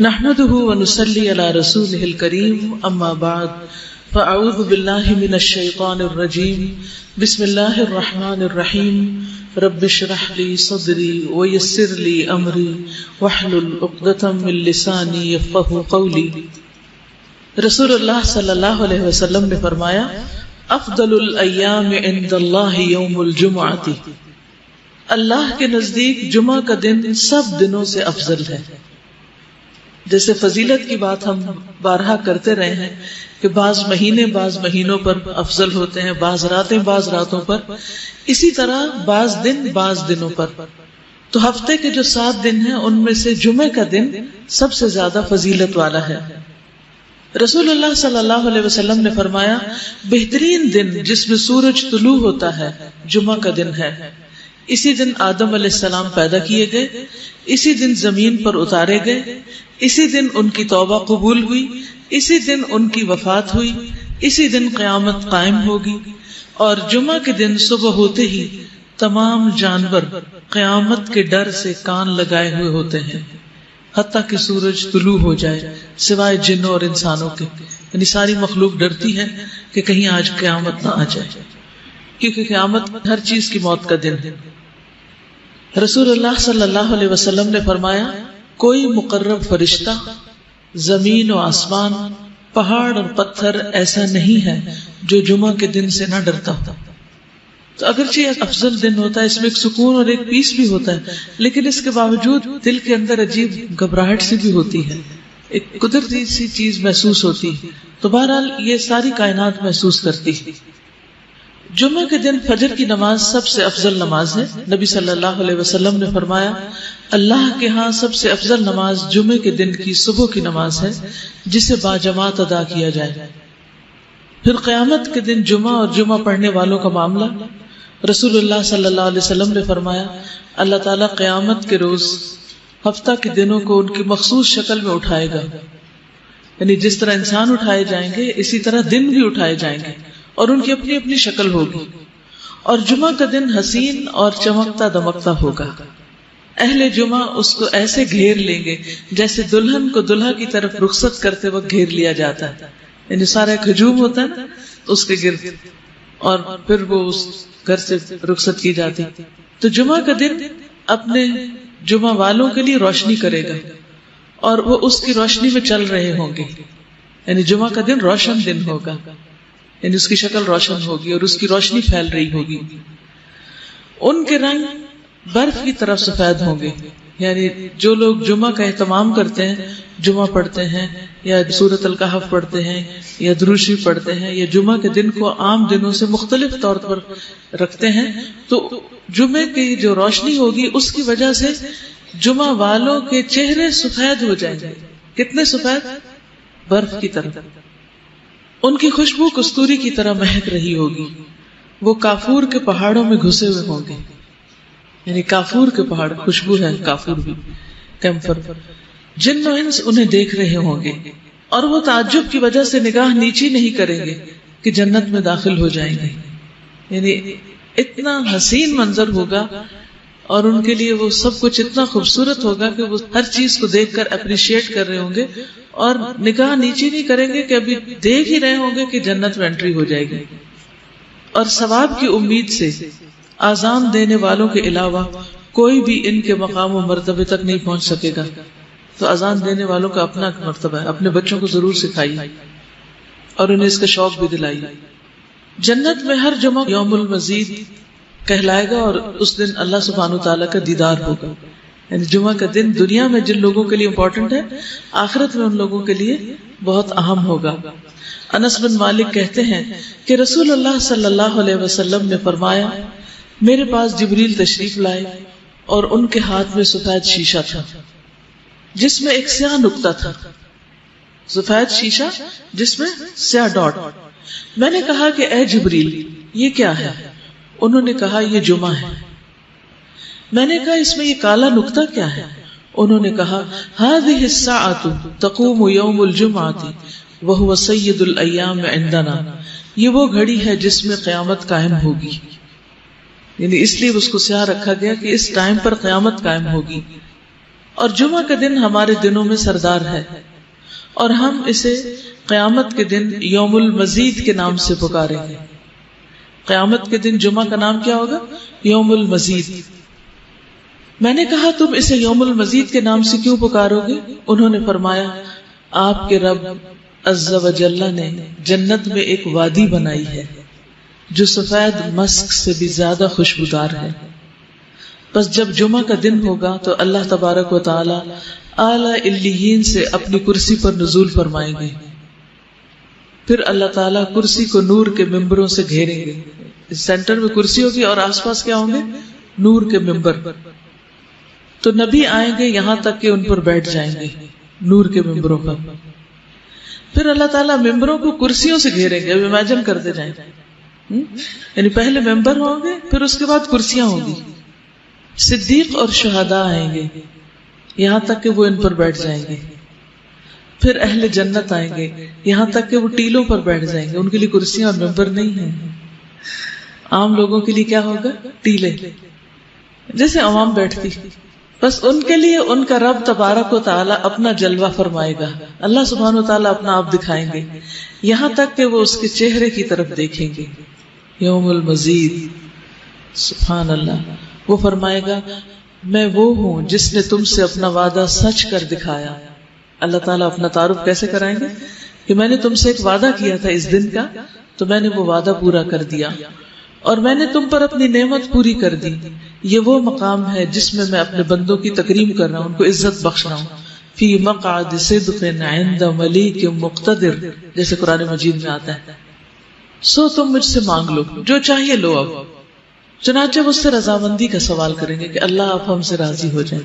نحمده ونصلي على رسوله الكريم اما بعد فاعوذ بالله من الشيطان الرجيم بسم الله الرحمن الرحيم رب اشرح لي صدري ويسر لي امري واحلل عقدة من لساني يفقهوا قولي۔ رسول اللہ صلی اللہ علیہ وسلم نے فرمایا افضل الایام عند اللہ یوم الجمعۃ، اللہ کے نزدیک جمعہ کا دن سب دنوں سے افضل ہے۔ جیسے فضیلت کی بات ہم بارہا کرتے رہے ہیں کہ بعض مہینے بعض مہینوں پر افضل ہوتے ہیں، بعض راتیں بعض راتوں پر، اسی طرح بعض دن بعض دنوں پر۔ تو ہفتے کے جو 7 دن ہیں ان میں سے جمعے کا دن سب سے زیادہ فضیلت والا ہے۔ رسول اللہ صلی اللہ علیہ وسلم نے فرمایا بہترین دن جس میں سورج طلوع ہوتا ہے جمعہ کا دن ہے۔ اسی دن آدم علیہ السلام پیدا کیے گئے، اسی دن زمین پر اتارے گئے، اسی دن ان کی توبہ قبول ہوئی، اسی دن ان کی وفات ہوئی، اسی دن قیامت قائم ہوگی۔ اور جمعہ کے دن صبح ہوتے ہی تمام جانور قیامت کے ڈر سے کان لگائے ہوئے ہوتے ہیں، حتیٰ کہ سورج طلوع ہو جائے، سوائے جنوں اور انسانوں کے، یعنی ساری مخلوق ڈرتی ہے کہ کہیں آج قیامت نہ آ جائے، کیونکہ قیامت ہر چیز کی موت کا دن ہے۔ رسول اللہ صلی اللہ علیہ وسلم نے فرمایا کوئی مقرب فرشتہ، زمین و آسمان، پہاڑ اور پتھر ایسا نہیں ہے جو جمعہ کے دن سے نہ ڈرتا ہو۔ تو اگرچہ ایک افضل دن ہوتا ہے، اس میں ایک سکون اور ایک پیس بھی ہوتا ہے، لیکن اس کے باوجود دل کے اندر عجیب گھبراہٹ سی بھی ہوتی ہے، ایک قدرتی سی چیز محسوس ہوتی ہے۔ تو بہرحال یہ ساری کائنات محسوس کرتی ہے۔ جمعہ کے دن فجر کی نماز سب سے افضل نماز ہے۔ نبی صلی اللہ علیہ وسلم نے فرمایا اللہ کے ہاں سب سے افضل نماز جمعے کے دن کی صبح کی نماز ہے جسے باجماعت ادا کیا جائے۔ پھر قیامت کے دن جمعہ اور جمعہ پڑھنے والوں کا معاملہ، رسول اللہ صلی اللہ علیہ وسلم نے فرمایا اللہ تعالیٰ قیامت کے روز ہفتہ کے دنوں کو ان کی مخصوص شکل میں اٹھائے گا، یعنی جس طرح انسان اٹھائے جائیں گے اسی طرح دن بھی اٹھائے جائیں گے، اور ان کی اپنی اپنی شکل ہوگی۔ اور جمعہ کا دن حسین اور چمکتا دمکتا ہوگا۔ اہل جمعہ اس کو ایسے گھیر لیں گے جیسے دلہن کو دلہا کی طرف رخصت کرتے وقت گھیر لیا جاتا ہے، یعنی سارا ایک ہجوم ہوتا ہے نا اس کے گرد، اور پھر وہ اس گھر سے رخصت کی جاتی۔ تو جمعہ کا دن اپنے جمعہ والوں کے لیے روشنی کرے گا، اور وہ اس کی روشنی میں چل رہے ہوں گے، یعنی جمعہ کا دن روشن دن ہوگا، یعنی اس کی شکل روشن ہوگی اور اس کی روشنی پھیل رہی ہوگی۔ ان کے رنگ برف کی طرف سفید ہوں گے، یعنی جو لوگ جمعہ کا اہتمام کرتے ہیں، جمعہ پڑھتے ہیں یا سورۃ الکہف پڑھتے ہیں یا درود شریف پڑھتے ہیں یا جمعہ کے دن کو عام دنوں سے مختلف طور پر رکھتے ہیں، تو جمعے کی جو روشنی ہوگی اس کی وجہ سے جمعہ والوں کے چہرے سفید ہو جائیں گے۔ کتنے سفید؟ برف کی طرح۔ ان کی خوشبو کستوری کی طرح مہک رہی ہوگی۔ وہ کافور کے پہاڑوں میں گھسے ہوئے ہوں گے، یعنی کافور کے پہاڑ، خوشبو ہے کافور بھی، کیمفر۔ جن و انس انہیں دیکھ رہے ہوں گے، اور وہ تعجب کی وجہ سے نگاہ نیچی نہیں کریں گے کہ جنت میں داخل ہو جائیں گے، یعنی اتنا حسین منظر ہوگا، اور ان کے لیے وہ سب کچھ اتنا خوبصورت ہوگا کہ وہ ہر چیز کو دیکھ کر اپریشیٹ کر رہے ہوں گے، اور نگاہ نیچی نہیں کریں گے کہ ابھی دیکھ ہی رہے ہوں گے کہ جنت میں انٹری ہو جائے گی۔ اور ثواب کی امید سے آذان دینے والوں کے علاوہ کوئی بھی ان کے مقام و مرتبے تک نہیں پہنچ سکے گا۔ تو آذان دینے والوں کا اپنا مرتبہ ہے، اپنے بچوں کو ضرور سکھائیے اور انہیں اس کا شوق بھی دلائیے۔ جنت میں ہر جمعہ یوم المزید کہلائے گا، اور اس دن اللہ سبحانہ وتعالیٰ کا دیدار ہوگا، یعنی جمعہ کا دن دنیا میں جن لوگوں کے لیے امپورٹنٹ ہے، آخرت میں ان لوگوں کے لیے بہت اہم ہوگا۔ انس بن مالک کہتے ہیں کہ رسول اللہ صلی اللہ علیہ وسلم نے فرمایا میرے پاس جبریل تشریف لائے، اور ان کے ہاتھ میں سفید شیشہ تھا جس میں ایک سیاہ نقطہ تھا، سفید شیشہ جس میں سیاہ ڈاٹ۔ میں نے کہا کہ اے جبریل یہ کیا ہے؟ انہوں نے کہا یہ جمعہ ہے۔ میں نے کہا اس میں یہ کالا نقطہ کیا ہے؟ انہوں نے کہا هذه الساعة تقوم يوم الجمعة وهو سید الایام عندنا، یہ وہ گھڑی ہے جس میں قیامت قائم ہوگی، یعنی اس لیے اس کو سیاہ رکھا گیا کہ اس ٹائم پر قیامت قائم ہوگی۔ اور جمعہ کا دن ہمارے دنوں میں سردار ہے، اور ہم اسے قیامت کے دن یوم المزید کے نام سے پکاریں گے۔ قیامت کے دن جمعہ کا نام کیا ہوگا؟ یوم المزید۔ میں نے کہا تم اسے یوم المزید کے نام سے کیوں پکارو گے؟ انہوں نے فرمایا آپ کے رب عز و جل نے جنت میں ایک وادی بنائی ہے جو سفید مسک سے بھی زیادہ خوشبودار ہے، بس جب جمعہ کا دن ہوگا تو اللہ تبارک و تعالی اعلی علیین سے اپنی کرسی پر نزول فرمائیں گے، پھر اللہ تعالیٰ کرسی کو نور کے ممبروں سے گھیریں گے۔ اس سینٹر میں کرسی ہوگی اور آس پاس کیا ہوں گے؟ نور کے ممبر۔ تو نبی آئیں گے یہاں تک کہ ان پر بیٹھ جائیں گے، نور کے ممبروں پر۔ پھر اللہ تعالیٰ ممبروں کو کرسیوں سے گھیریں گے۔ اب امیجن کرتے جائیں، یعنی پہلے ممبر ہوں گے، پھر اس کے بعد کرسیاں ہوں گی۔ صدیق اور شہداء آئیں گے یہاں تک کہ وہ ان پر بیٹھ جائیں گے۔ پھر اہل جنت آئیں گے یہاں تک کہ وہ ٹیلوں پر بیٹھ جائیں گے، ان کے لیے کرسیاں اور ممبر نہیں ہیں۔ عام لوگوں کے لیے کیا ہوگا؟ ٹیلے، جیسے عوام بیٹھتی۔ بس ان کے لیے ان کا رب تبارک و تعالیٰ اپنا جلوہ فرمائے گا، اللہ سبحانہ و تعالیٰ اپنا آپ دکھائیں گے، یہاں تک کہ وہ اس کے چہرے کی طرف دیکھیں گے۔ یوم المزید، سبحان اللہ۔ وہ فرمائے گا میں وہ ہوں جس نے تم سے اپنا وعدہ سچ کر دکھایا۔ اللہ تعالیٰ اپنا تعارف کیسے کرائیں گے کہ میں نے تم سے ایک وعدہ کیا تھا اس دن کا، تو میں نے وہ وعدہ پورا کر دیا، اور میں نے تم پر اپنی نعمت پوری کر دی۔ یہ وہ مقام ہے جس میں میں اپنے بندوں کی تکریم کر رہا ہوں، ان کو عزت بخش رہا ہوں۔ فی مقعد صدق عند ملیک مقتدر، جیسے قرآن مجید میں آتا ہے۔ سو تم مجھ سے مانگ لو، جو چاہیے لو۔ اب چنانچہ وہ اس سے رضامندی کا سوال کریں گے کہ اللہ آپ ہم سے راضی ہو جائیں۔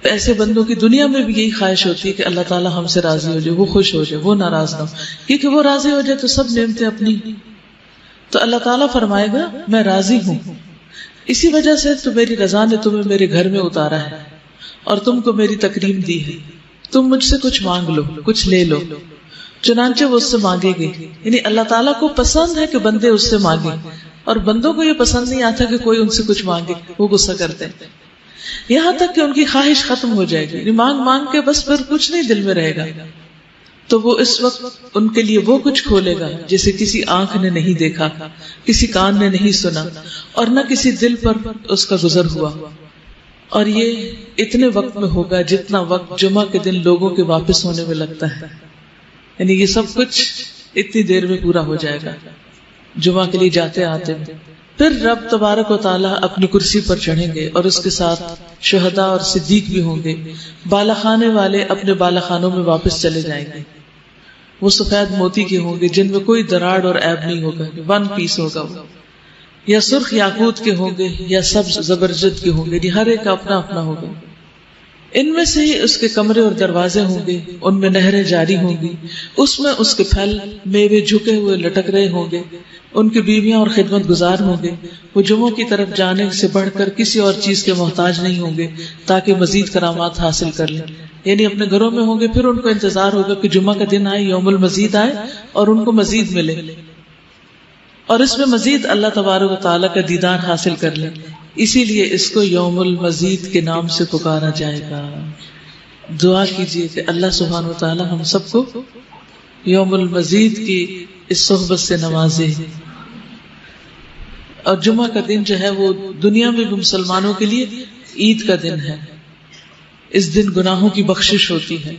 ایسے بندوں کی دنیا میں بھی یہی خواہش ہوتی ہے کہ اللہ تعالیٰ ہم سے راضی ہو جائے، وہ خوش ہو جائے، وہ ناراض نہ ہو، کیونکہ وہ راضی ہو جائے تو سب نعمتیں اپنی۔ تو اللہ تعالیٰ فرمائے گا میں راضی ہوں، اسی وجہ سے تو میری رضا نے تمہیں میرے گھر میں اتارا ہے اور تم کو میری تکریم دی ہے، تم مجھ سے کچھ مانگ لو، کچھ لے لو۔ چنانچہ وہ اس سے مانگے گے، یعنی اللہ تعالیٰ کو پسند ہے کہ بندے اس سے مانگیں، اور بندوں کو یہ پسند نہیں آتا کہ کوئی ان سے کچھ مانگے، وہ غصہ کرتے ہیں، یہاں تک کہ ان کی خواہش ختم ہو جائے گی، یعنی مانگ مانگ کے بس پھر کچھ نہیں دل میں رہے گا۔ تو وہ اس وقت ان کے لیے وہ کچھ کھولے گا جسے کسی آنکھ نے نہیں دیکھا، کسی کان نے نہیں سنا، اور نہ کسی دل پر اس کا گزر ہوا۔ اور یہ اتنے وقت میں ہوگا جتنا وقت جمعہ کے دن لوگوں کے واپس ہونے میں لگتا ہے، یعنی یہ سب کچھ اتنی دیر میں پورا ہو جائے گا جمعہ کے لیے جاتے آتے۔ پھر رب تبارک و تعالیٰ اپنی کرسی پر چڑھیں گے اور اس کے ساتھ شہداء اور صدیق بھی ہوں گے۔ بالا خانے والے اپنے بالا خانوں میں واپس چلے جائیں گے، وہ سفید موتی کے ہوں گے جن میں کوئی دراڑ اور عیب نہیں ہوگا، ون پیس ہوگا وہ، یا سرخ یاقوت کے ہوں گے یا سبز زبرجد کے ہوں گے، ہر ایک کا اپنا اپنا ہوگا۔ ان میں سے ہی اس کے کمرے اور دروازے ہوں گے، ان میں نہریں جاری ہوں گی، اس میں اس کے پھل میوے جھکے ہوئے لٹک رہے ہوں گے، ان کی بیویاں اور خدمت گزار ہوں گے۔ وہ جمعوں کی طرف جانے سے بڑھ کر کسی اور چیز کے محتاج نہیں ہوں گے تاکہ مزید کرامات حاصل کر لیں، یعنی اپنے گھروں میں ہوں گے، پھر ان کو انتظار ہوگا کہ جمعہ کا دن آئے، یوم المزید آئے اور ان کو مزید ملے، اور اس میں مزید اللہ تبارک و تعالیٰ کا دیدار حاصل کر لیں۔ اسی لیے اس کو یوم المزید کے نام سے پکارا جائے گا۔ دعا کیجیے کہ اللہ سبحانہ و تعالیٰ ہم سب کو یوم المزید کی اس صحبت سے نوازے۔ اور جمعہ کا دن جو ہے وہ دنیا میں بھی مسلمانوں کے لیے عید کا دن ہے، اس دن گناہوں کی بخشش ہوتی ہے۔